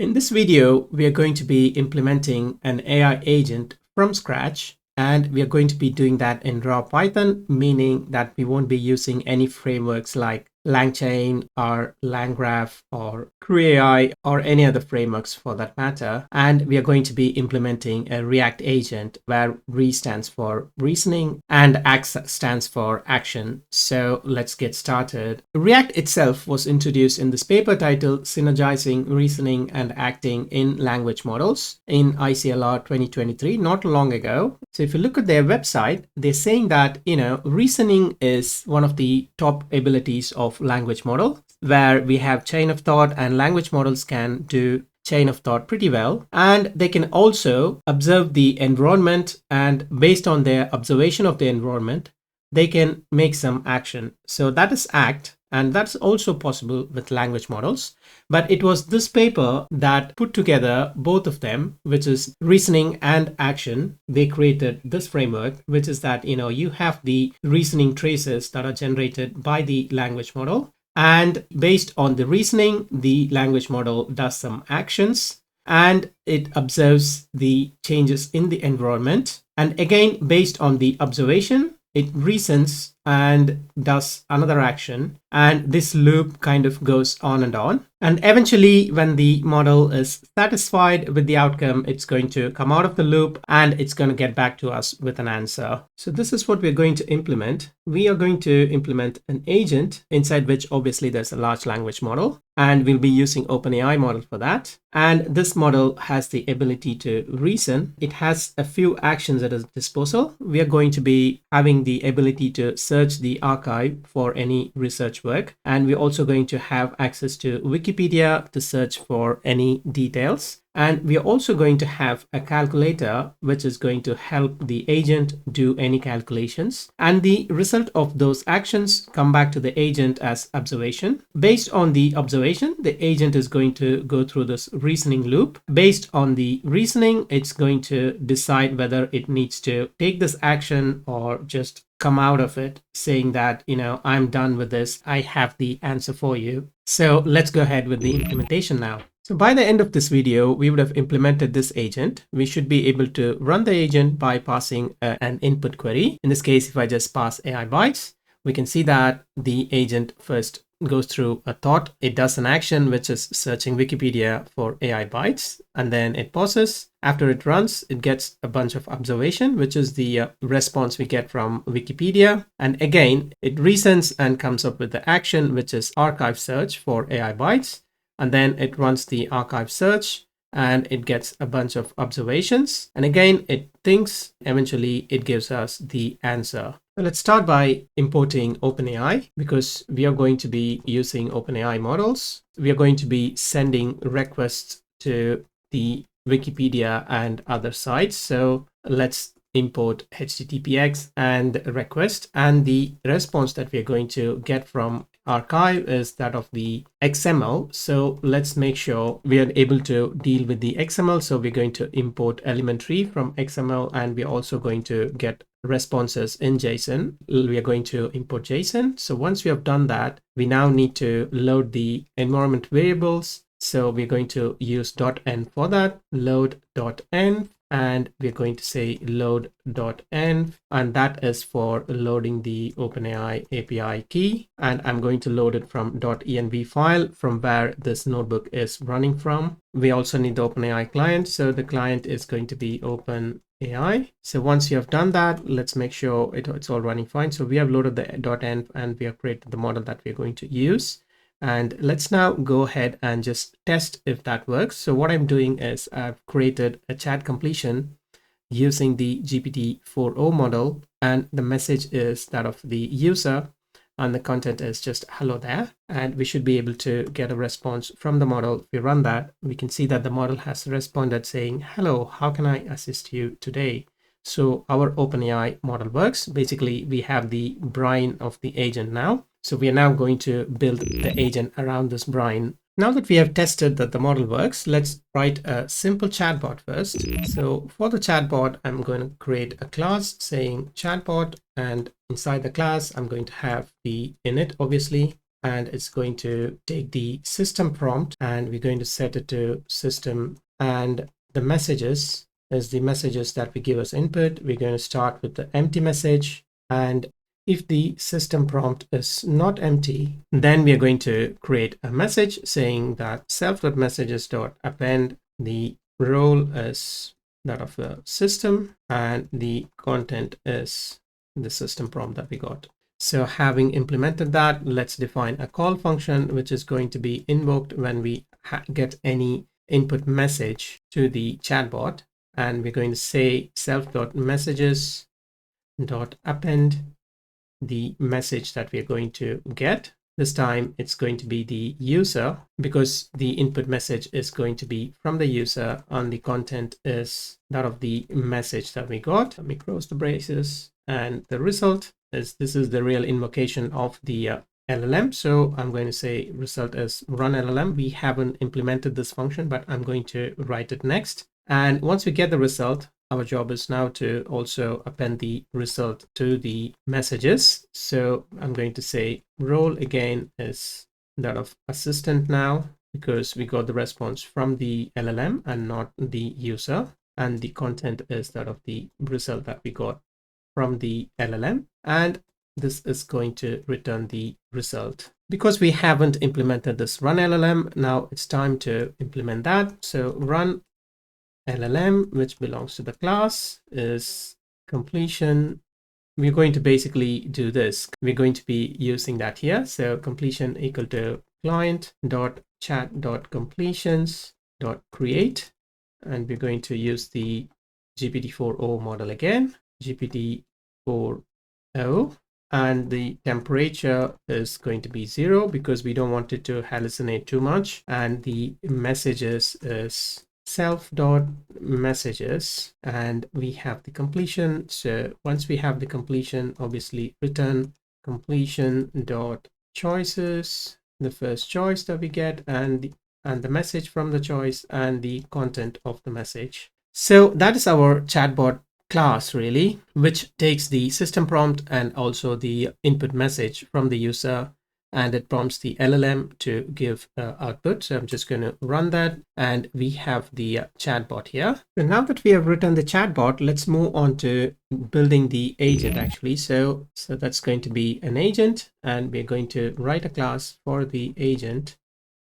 In this video, we are going to be implementing an AI agent from scratch, and we are going to be doing that in raw Python, meaning that we won't be using any frameworks like LangChain or LangGraph or CrewAI or any other frameworks for that matter. And we are going to be implementing a React agent where Re stands for reasoning and Ax stands for action. So let's get started. React itself was introduced in this paper titled Synergizing Reasoning and Acting in Language Models in ICLR 2023, not long ago. So if you look at their website, they're saying that, reasoning is one of the top abilities of language model, where we have chain of thought, and language models can do chain of thought pretty well. And they can also observe the environment, and based on their observation of the environment, they can make some action. So that is act. And that's also possible with language models. But it was this paper that put together both of them, which is reasoning and action. They created this framework, which is that, you have the reasoning traces that are generated by the language model. And based on the reasoning, the language model does some actions and it observes the changes in the environment. And again, based on the observation, it reasons and does another action, and this loop kind of goes on. And eventually, when the model is satisfied with the outcome, it's going to come out of the loop and it's going to get back to us with an answer. So this is what we're going to implement. We are going to implement an agent inside which obviously there's a large language model, and we'll be using OpenAI model for that. And this model has the ability to reason. It has a few actions at its disposal. We are going to be having the ability to search the archive for any research work. And we're also going to have access to Wikipedia to search for any details. And we are also going to have a calculator, which is going to help the agent do any calculations. And the result of those actions come back to the agent as observation. Based on the observation, the agent is going to go through this reasoning loop. Based on the reasoning, it's going to decide whether it needs to take this action or just come out of it saying that, I'm done with this. I have the answer for you. So let's go ahead with the implementation now. So by the end of this video, we would have implemented this agent. We should be able to run the agent by passing an input query. In this case, if I just pass AI bytes, we can see that the agent first goes through a thought. It does an action, which is searching Wikipedia for AI bytes, and then it pauses. After it runs, it gets a bunch of observation, which is the response we get from Wikipedia. And again, it reasons and comes up with the action, which is archive search for AI bytes. And then it runs the archive search and it gets a bunch of observations. And again, it thinks, eventually it gives us the answer. So let's start by importing OpenAI, because we are going to be using OpenAI models. We are going to be sending requests to the Wikipedia and other sites. So let's import HTTPX and request, and the response that we are going to get from archive is that of the XML. So let's make sure we are able to deal with the XML. So we're going to import elementary from XML, and we're also going to get responses in JSON. We are going to import JSON. So once we have done that, we now need to load the environment variables. So we're going to use .env for that, load.env, and we're going to say load.env, and that is for loading the OpenAI API key. And I'm going to load it from .env file from where this notebook is running from. We also need the OpenAI client. So the client is going to be OpenAI. So once you have done that, let's make sure it's all running fine. So we have loaded the .env and we have created the model that we're going to use. And let's now go ahead and just test if that works. So what I'm doing is I've created a chat completion using the GPT-4o model, and the message is that of the user, and the content is just hello there. And we should be able to get a response from the model. If we run that, we can see that the model has responded saying, hello, how can I assist you today? So our OpenAI model works. Basically, we have the brain of the agent now. So we are now going to build the agent around this brain. Now that we have tested that the model works, let's write a simple chatbot first. So for the chatbot, I'm going to create a class saying chatbot, and inside the class, I'm going to have the init, obviously, and it's going to take the system prompt and we're going to set it to system, and the messages is the messages that we give as input. We're going to start with the empty message, and if the system prompt is not empty, then we are going to create a message saying that self.messages.append, the role is that of the system and the content is the system prompt that we got. So having implemented that, let's define a call function which is going to be invoked when we get any input message to the chatbot, and we're going to say self.messages.append the message that we're going to get. This time it's going to be the user, because the input message is going to be from the user and the content is that of the message that we got. Let me close the braces, and the result is, this is the real invocation of the LLM. So I'm going to say result is run LLM. We haven't implemented this function, but I'm going to write it next. And once we get the result, our job is now to also append the result to the messages. So I'm going to say role again is that of assistant now, because we got the response from the LLM and not the user. And the content is that of the result that we got from the LLM. And this is going to return the result. Because we haven't implemented this run LLM, now it's time to implement that. So run LLM, which belongs to the class, is completion. We're going to basically do this. We're going to be using that here. So completion equal to client.chat.completions.create. And we're going to use the GPT-4o model again, GPT-4o. And the temperature is going to be 0 because we don't want it to hallucinate too much. And the messages is self.messages, and we have the completion. So once we have the completion, obviously return completion.choices, the first choice that we get, and the message from the choice and the content of the message. So that is our chatbot class, really, which takes the system prompt and also the input message from the user, and it prompts the LLM to give output. So I'm just going to run that, and we have the chatbot here. So now that we have written the chatbot, let's move on to building the agent actually. So that's going to be an agent, and we're going to write a class for the agent.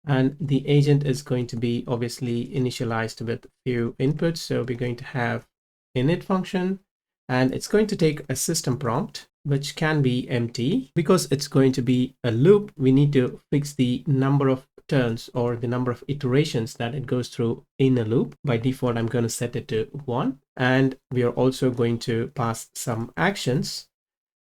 And the agent is going to be obviously initialized with a few inputs. So we're going to have init function, and it's going to take a system prompt, which can be empty. Because it's going to be a loop, we need to fix the number of turns or the number of iterations that it goes through in a loop. By default, I'm going to set it to 1. And we are also going to pass some actions,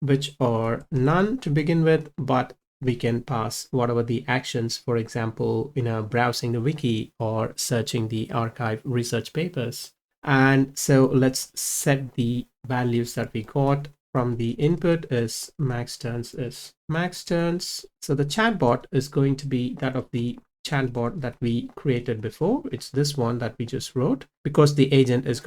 which are none to begin with, but we can pass whatever the actions, for example, browsing the wiki or searching the archive research papers. And so let's set the values that we got from the input is max turns is max turns. So the chatbot is going to be that of the chatbot that we created before. It's this one that we just wrote. Because the agent is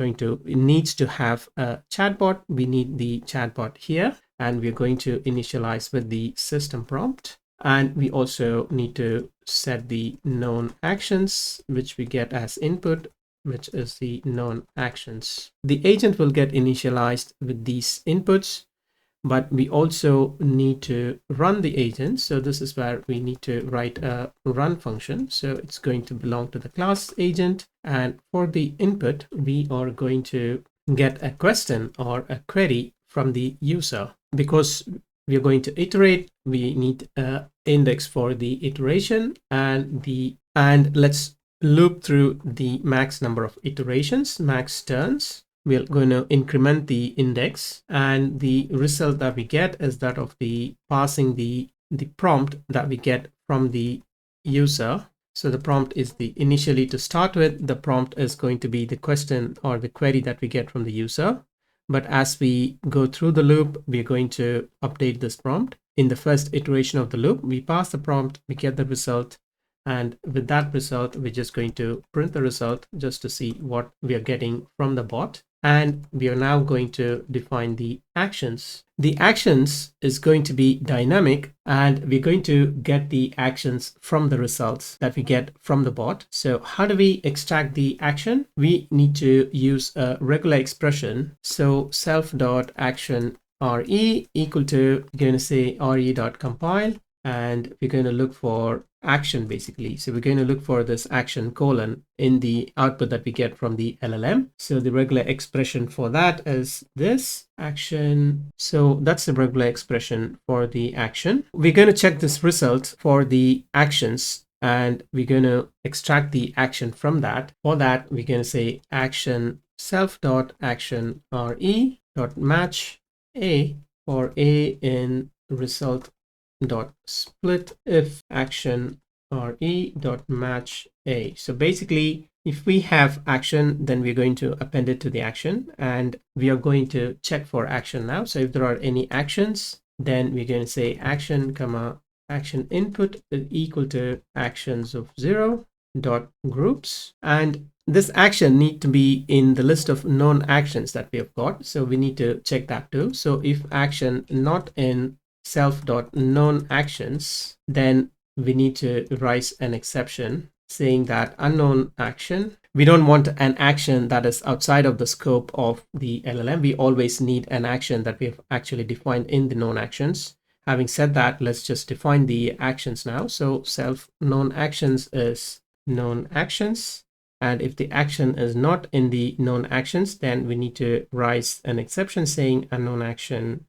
needs to have a chatbot, we need the chatbot here, and we're going to initialize with the system prompt. And we also need to set the known actions, which we get as input, which is the known actions. The agent will get initialized with these inputs, but we also need to run the agent. So this is where we need to write a run function. So it's going to belong to the class agent. And for the input, we are going to get a question or a query from the user. Because we are going to iterate, we need an index for the iteration, and let's loop through the max number of iterations, max turns. We're going to increment the index, and the result that we get is that of the passing the prompt that we get from the user. So the prompt is initially to start with, the prompt is going to be the question or the query that we get from the user. But as we go through the loop, we're going to update this prompt. In the first iteration of the loop, we pass the prompt, we get the result. And with that result, we're just going to print the result just to see what we are getting from the bot. And we are now going to define the actions. The actions is going to be dynamic, and we're going to get the actions from the results that we get from the bot. So how do we extract the action? We need to use a regular expression. So self.action re equal to, we're going to say re.compile, and we're going to look for action basically. So we're going to look for this action colon in the output that we get from the LLM. So the regular expression for that is this action. So that's the regular expression for the action. We're going to check this result for the actions, and we're going to extract the action from that. For that, we're going to say action self.action re dot match a for a in result dot split if action re dot match a. So basically, if we have action, then we're going to append it to the action, and we are going to check for action now. So if there are any actions, then we're going to say action comma action input is equal to actions of 0 dot groups, and this action need to be in the list of known actions that we have got. So we need to check that too. So if action not in self.known actions, then we need to raise an exception saying that unknown action. We don't want an action that is outside of the scope of the LLM. We always need an action that we have actually defined in the known actions. Having said that, let's just define the actions now. So self known actions is known actions. And if the action is not in the known actions, then we need to raise an exception saying unknown action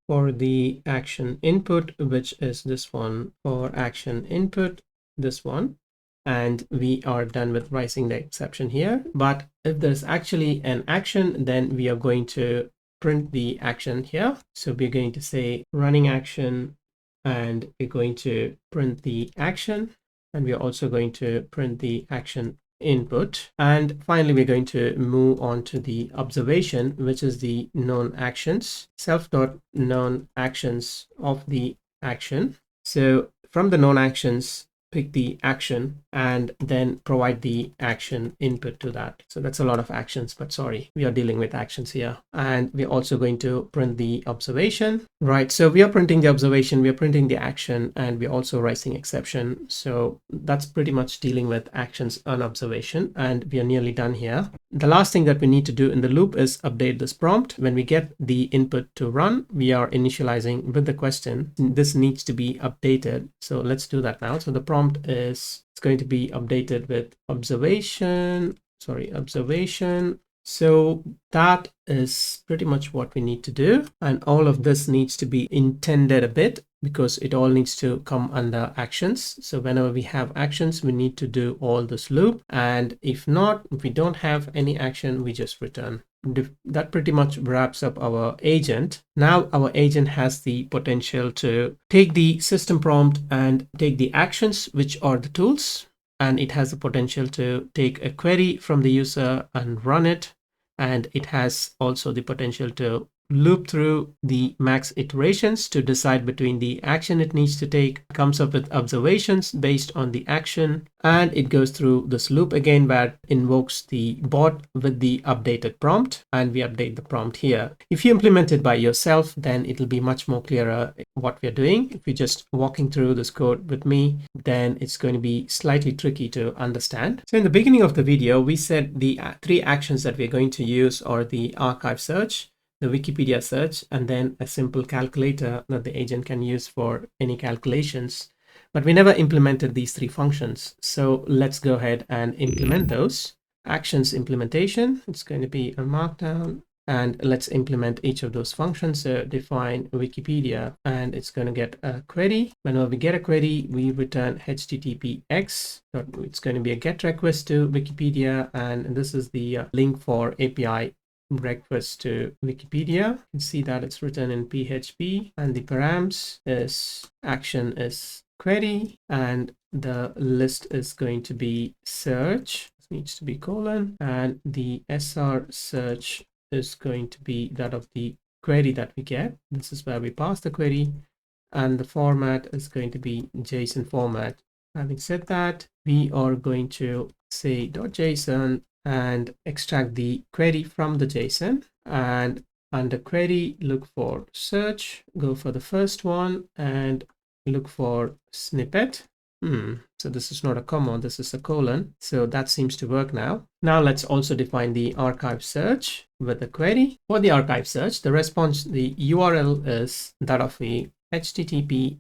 for the action input, which is this one, for action input, this one. And we are done with raising the exception here. But if there's actually an action, then we are going to print the action here. So we're going to say running action, and we're going to print the action, and we're also going to print the action input. And finally, we're going to move on to the observation, which is the known actions, self.known actions of the action. So from the known actions, pick the action and then provide the action input to that. So that's a lot of actions, but sorry, we are dealing with actions here. And we're also going to print the observation, right? So we are printing the observation, we are printing the action, and we're also raising exception. So that's pretty much dealing with actions on observation, and we are nearly done here. The last thing that we need to do in the loop is update this prompt. When we get the input to run, we are initializing with the question. This needs to be updated. So let's do that now. So the prompt is, it's going to be updated with observation. So that is pretty much what we need to do. And all of this needs to be intended a bit because it all needs to come under actions. So whenever we have actions, we need to do all this loop. And if not, if we don't have any action, we just return. That pretty much wraps up our agent. Now our agent has the potential to take the system prompt and take the actions, which are the tools. And it has the potential to take a query from the user and run it. And it has also the potential to loop through the max iterations to decide between the action it needs to take, comes up with observations based on the action, and it goes through this loop again where it invokes the bot with the updated prompt, and we update the prompt here. If you implement it by yourself, then it'll be much more clearer what we're doing. If you're just walking through this code with me, then it's going to be slightly tricky to understand. So in the beginning of the video, we said the three actions that we're going to use are the archive search, the Wikipedia search, and then a simple calculator that the agent can use for any calculations. But we never implemented these three functions. So let's go ahead and implement those. Actions implementation, it's going to be a markdown. And let's implement each of those functions. So define Wikipedia, and it's going to get a query. Whenever we get a query, we return HTTPX. It's going to be a GET request to Wikipedia, and this is the link for API request to Wikipedia. You can see that it's written in PHP, and the params is action is query, and the list is going to be search. This needs to be colon, and the SR search is going to be that of the query that we get. This is where we pass the query, and the format is going to be JSON format. Having said that, we are going to say .json, and extract the query from the JSON. And under query, look for search, go for the first one and look for snippet. So this is not a comma, this is a colon. So that seems to work now. Now let's also define the archive search with the query. For the archive search, the response, the URL is that of the http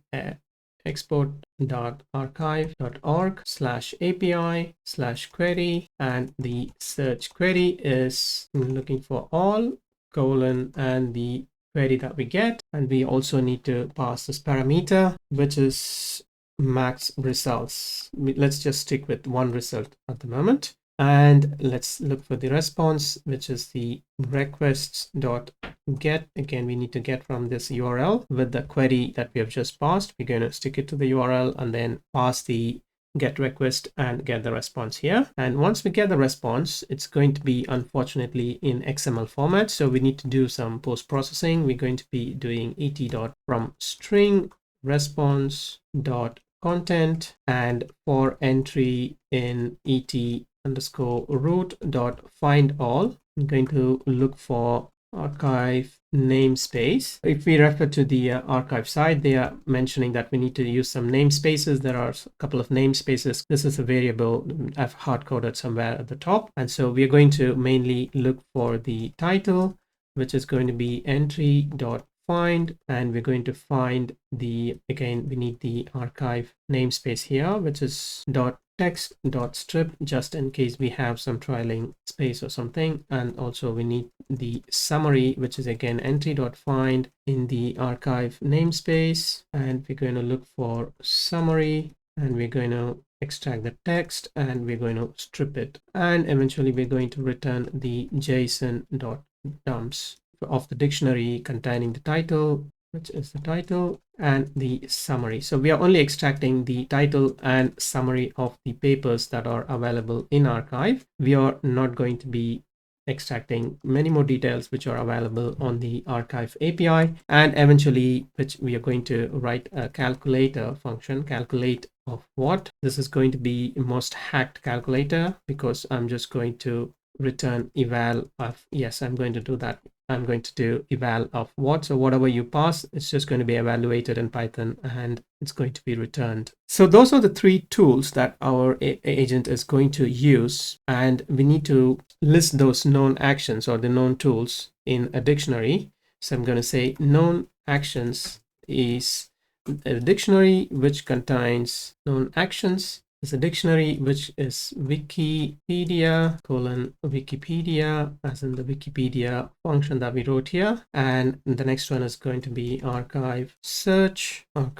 export.archive.org/API/query, and the search query is looking for all colon and the query that we get. And we also need to pass this parameter, which is max results. Let's just stick with one result at the moment. And let's look for the response, which is the requests.get. Again, we need to get from this URL with the query that we have just passed. We're going to stick it to the URL and then pass the get request and get the response here. And once we get the response, it's going to be unfortunately in XML format. So we need to do some post-processing. We're going to be doing et.from string response.content, and for entry in et_root.findAll, I'm going to look for archive namespace. If we refer to the archive side, they are mentioning that we need to use some namespaces. There are a couple of namespaces. This is a variable I've hard-coded somewhere at the top. And so we are going to mainly look for the title, which is going to be entry.find, and we're going to find the, again, we need the archive namespace here, which is .text.strip, just in case we have some trailing space or something. And also we need the summary, which is again entry.find in the archive namespace, and we're going to look for summary, and we're going to extract the text and we're going to strip it, and eventually we're going to return the json.dumps of the dictionary containing the title, which is the title, and the summary. So we are only extracting the title and summary of the papers that are available in archive. We are not going to be extracting many more details which are available on the archive API, and eventually which we are going to write a calculator function. Calculate of what? This is going to be most hacked calculator, because I'm just going to return eval of, yes, I'm going to do that. I'm going to do eval of what. So whatever you pass, it's just going to be evaluated in Python and it's going to be returned. So those are the three tools that our agent is going to use, and we need to list those known actions or the known tools in a dictionary. So I'm going to say known actions is a dictionary which contains known actions. It's a dictionary which is Wikipedia Wikipedia, as in the Wikipedia function that we wrote here. And the next one is going to be archive search, and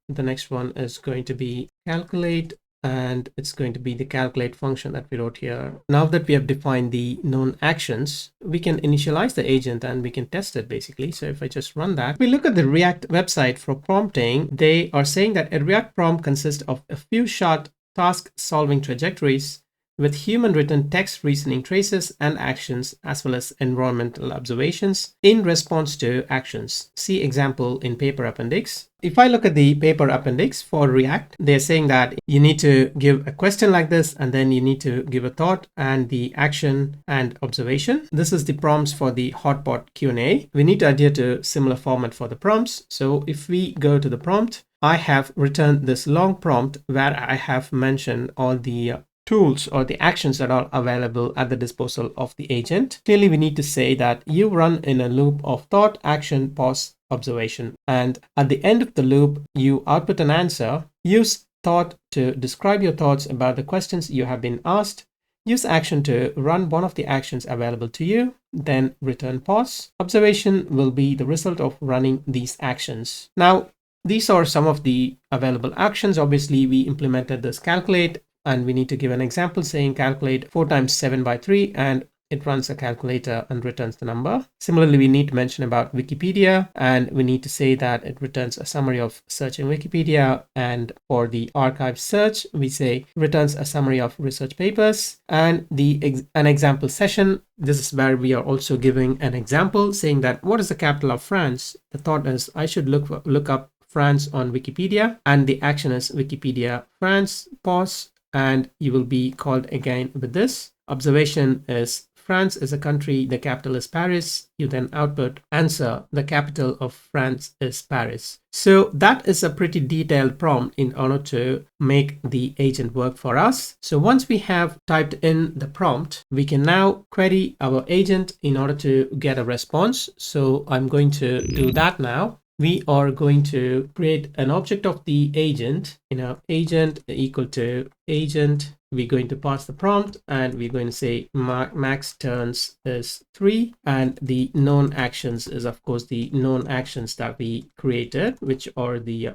the next one is going to be calculate, and it's going to be the calculate function that we wrote here. Now that we have defined the known actions, we can initialize the agent and we can test it basically. So if I just run that, if we look at the React website for prompting, they are saying that a React prompt consists of a few short task solving trajectories with human written text reasoning traces and actions, as well as environmental observations in response to actions. See example in paper appendix. If I look at the paper appendix for React, they're saying that you need to give a question like this, and then you need to give a thought and the action and observation. This is the prompts for the hotbot Q&A. We need to adhere to similar format for the prompts. So if we go to the prompt, I have written this long prompt where I have mentioned all the tools or the actions that are available at the disposal of the agent. Clearly, we need to say that you run in a loop of thought, action, pause, observation. And at the end of the loop, you output an answer. Use thought to describe your thoughts about the questions you have been asked. Use action to run one of the actions available to you. Then return pause. Observation will be the result of running these actions. Now, these are some of the available actions. Obviously, we implemented this calculate, and we need to give an example saying calculate 4 times 7 by 3, and it runs a calculator and returns the number. Similarly, we need to mention about Wikipedia, and we need to say that it returns a summary of search in Wikipedia. And for the archive search, we say returns a summary of research papers. And an example session, this is where we are also giving an example saying that what is the capital of France? The thought is I should look up France on Wikipedia, and the action is Wikipedia France, pause, and you will be called again with this. Observation is France is a country, the capital is Paris. You then output answer, the capital of France is Paris. So that is a pretty detailed prompt in order to make the agent work for us. So once we have typed in the prompt, we can now query our agent in order to get a response. So I'm going to do that now. We are going to create an object of the agent, agent equal to agent. We're going to pass the prompt and we're going to say max turns is 3, and the known actions is of course the known actions that we created, which are the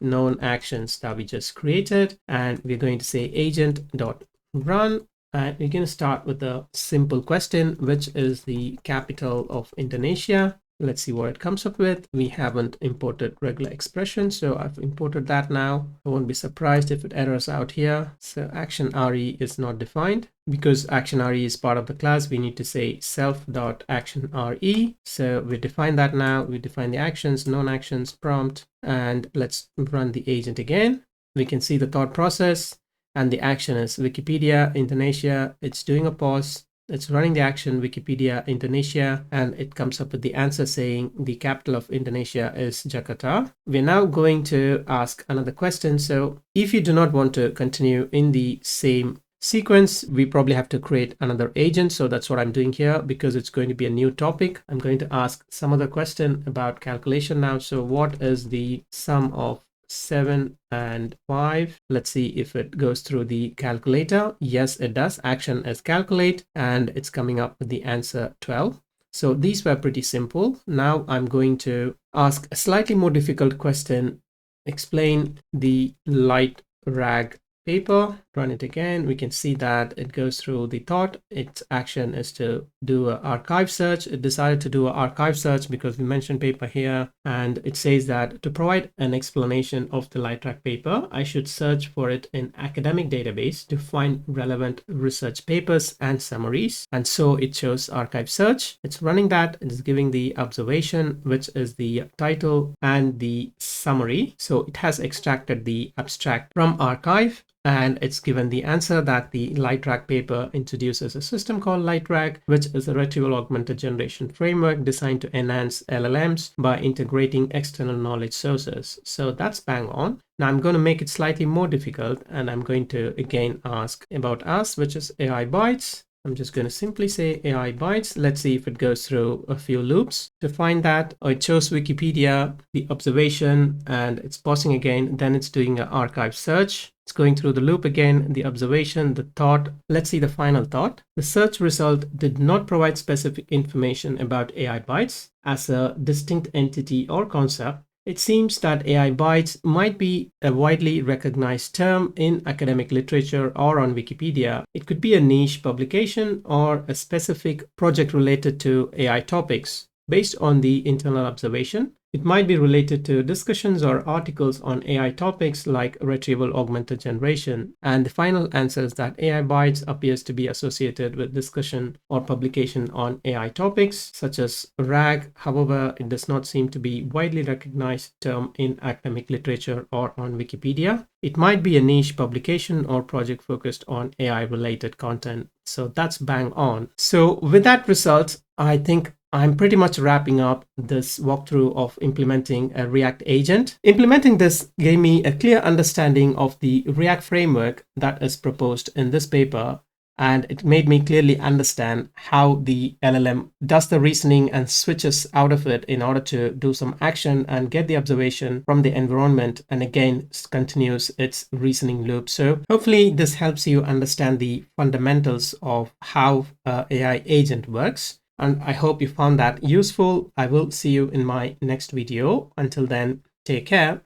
known actions that we just created. And we're going to say agent dot run. And we're going to start with a simple question, which is the capital of Indonesia. Let's see what it comes up with. We haven't imported regular expression, so I've imported that now. I won't be surprised if it errors out here. So action RE is not defined. Because action RE is part of the class, we need to say self.action RE. So we define that now. We define the actions, known actions, prompt, and let's run the agent again. We can see the thought process, and the action is Wikipedia Indonesia. It's doing a pause. It's running the action Wikipedia Indonesia, and it comes up with the answer saying the capital of Indonesia is Jakarta. We're now going to ask another question. So if you do not want to continue in the same sequence, we probably have to create another agent. So that's what I'm doing here because it's going to be a new topic. I'm going to ask some other question about calculation now. So what is the sum of 7 and 5? Let's see if it goes through the calculator. Yes, it does. Action is calculate, and it's coming up with the answer 12. So these were pretty simple. Now I'm going to ask a slightly more difficult question. Explain the light rag paper. Run it again. We can see that it goes through the thought. Its action is to do an archive search. It decided to do an archive search because we mentioned paper here, and it says that to provide an explanation of the light rag paper, I should search for it in academic database to find relevant research papers and summaries. And so it chose archive search. It's running that. It is giving the observation, which is the title and the summary. So it has extracted the abstract from archive, and it's given the answer that the light rag paper introduces a system called light rag, which is a retrieval augmented generation framework designed to enhance LLMs by integrating external knowledge sources. So that's bang on. Now I'm going to make it slightly more difficult, and I'm going to again ask about us, which is AI bytes. I'm just going to simply say AI bytes. Let's see if it goes through a few loops. To find that, it chose Wikipedia, the observation, and it's pausing again. Then it's doing an archive search. It's going through the loop again, the observation, the thought. Let's see the final thought. The search result did not provide specific information about AI bytes as a distinct entity or concept. It seems that AI bytes might be a widely recognized term in academic literature or on Wikipedia. It could be a niche publication or a specific project related to AI topics. Based on the internal observation, it might be related to discussions or articles on AI topics like retrieval augmented generation. And the final answer is that AI bytes appears to be associated with discussion or publication on AI topics such as RAG. However, it does not seem to be widely recognized term in academic literature or on Wikipedia. It might be a niche publication or project focused on AI related content. So that's bang on. So with that result, I think I'm pretty much wrapping up this walkthrough of implementing a React agent. Implementing this gave me a clear understanding of the React framework that is proposed in this paper, and it made me clearly understand how the LLM does the reasoning and switches out of it in order to do some action and get the observation from the environment, and again continues its reasoning loop. So hopefully this helps you understand the fundamentals of how AI agent works. And I hope you found that useful. I will see you in my next video. Until then, take care.